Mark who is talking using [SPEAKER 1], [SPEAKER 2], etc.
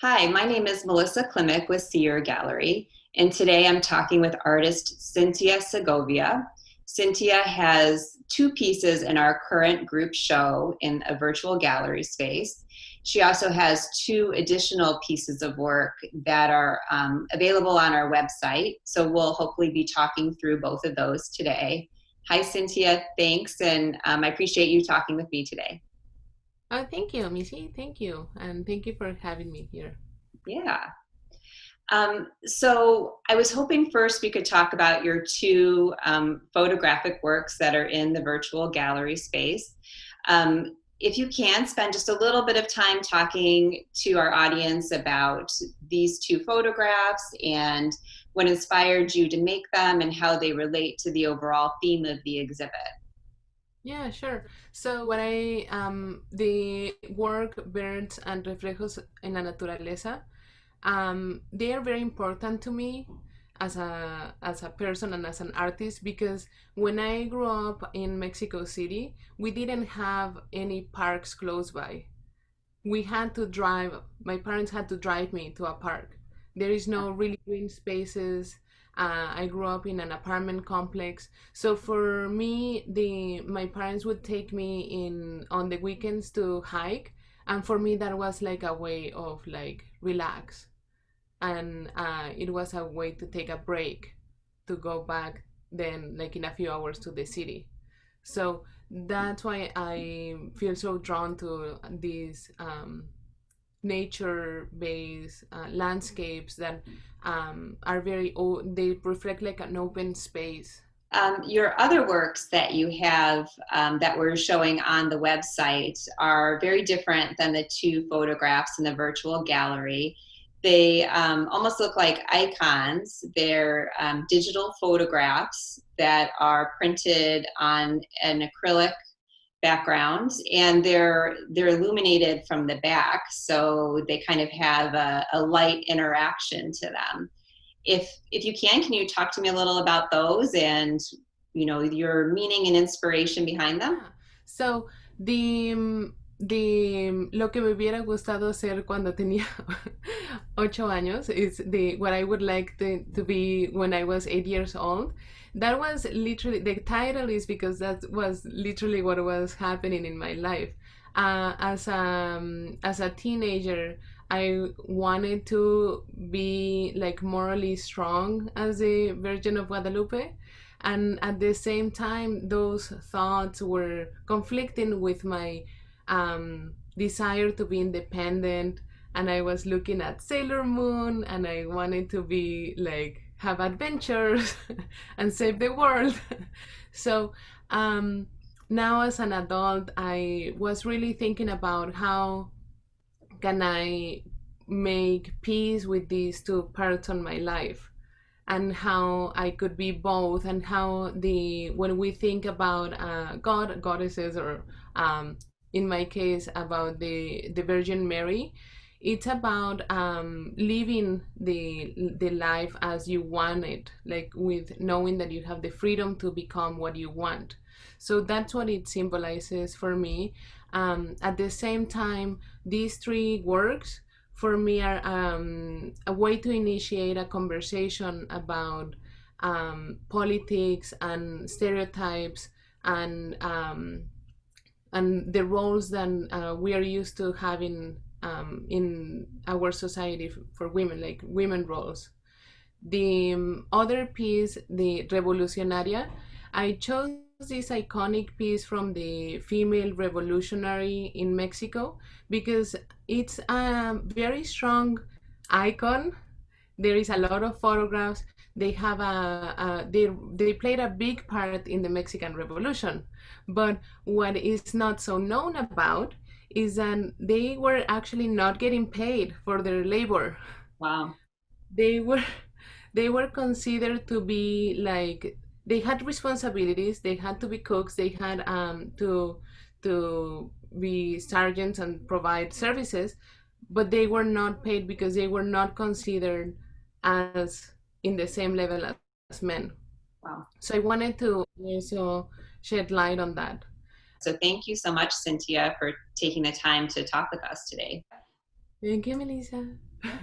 [SPEAKER 1] Hi, my name is Melissa Klimek with Seer Gallery, and today I'm talking with artist Cintia Segovia. Cintia has two pieces in our current group show in a virtual gallery space. She also has two additional pieces of work that are available on our website, so we'll hopefully be talking through both of those today. Hi, Cintia, thanks, and I appreciate you talking with me today.
[SPEAKER 2] Thank you, Missy. Thank you. And thank you for having me here.
[SPEAKER 1] Yeah. So I was hoping first we could talk about your two photographic works that are in the virtual gallery space. If you can spend just a little bit of time talking to our audience about these two photographs and what inspired you to make them and how they relate to the overall theme of the exhibit.
[SPEAKER 2] Yeah, sure. So the work Birds and Reflejos en la Naturaleza, they are very important to me as a person and as an artist because when I grew up in Mexico City, we didn't have any parks close by. We had to drive, my parents had to drive me to a park. There is no really green spaces. I grew up in an apartment complex. So for me, the my parents would take me in on the weekends to hike. And for me, that was like a way of like relax. And it was a way to take a break to go back then like in a few hours to the city. So that's why I feel so drawn to these nature-based landscapes that are they reflect like an open space.
[SPEAKER 1] Your other works that you have that we're showing on the website are very different than the two photographs in the virtual gallery. They almost look like icons. They're digital photographs that are printed on an acrylic background, and they're illuminated from the back, so they kind of have a light interaction to them. If you can you talk to me a little about those and your meaning and inspiration behind them?
[SPEAKER 2] Yeah. So lo que me hubiera gustado hacer cuando tenía 8 años is the what I would like to be when I was 8 years old. That was literally the title is because that was literally what was happening in my life. As a teenager, I wanted to be like morally strong as the Virgin of Guadalupe, and at the same time those thoughts were conflicting with my desire to be independent. And I was looking at Sailor Moon and I wanted to be like have adventures and save the world. So um, now as an adult I was really thinking about how can I make peace with these two parts of my life, and how I could be both, and how the when we think about God, goddesses, or in my case about the Virgin Mary, it's about living the life as you want it, like with knowing that you have the freedom to become what you want. So that's what it symbolizes for me. At the same time, these three works for me are a way to initiate a conversation about politics and stereotypes, and and the roles that we are used to having in our society for women, like women roles. The other piece, the Revolucionaria, I chose this iconic piece from the female revolutionary in Mexico because it's a very strong icon. There is a lot of photographs. They have they played a big part in the Mexican Revolution, but what is not so known about is that they were actually not getting paid for their labor.
[SPEAKER 1] Wow.
[SPEAKER 2] They were they were considered to be like they had responsibilities. They had to be cooks. They had to be sergeants and provide services, but they were not paid because they were not considered as in the same level as men.
[SPEAKER 1] Wow.
[SPEAKER 2] So I wanted to also shed light on that.
[SPEAKER 1] So thank you so much, Cynthia, for taking the time to talk with us today.
[SPEAKER 2] Thank you, Melissa.
[SPEAKER 1] Yeah.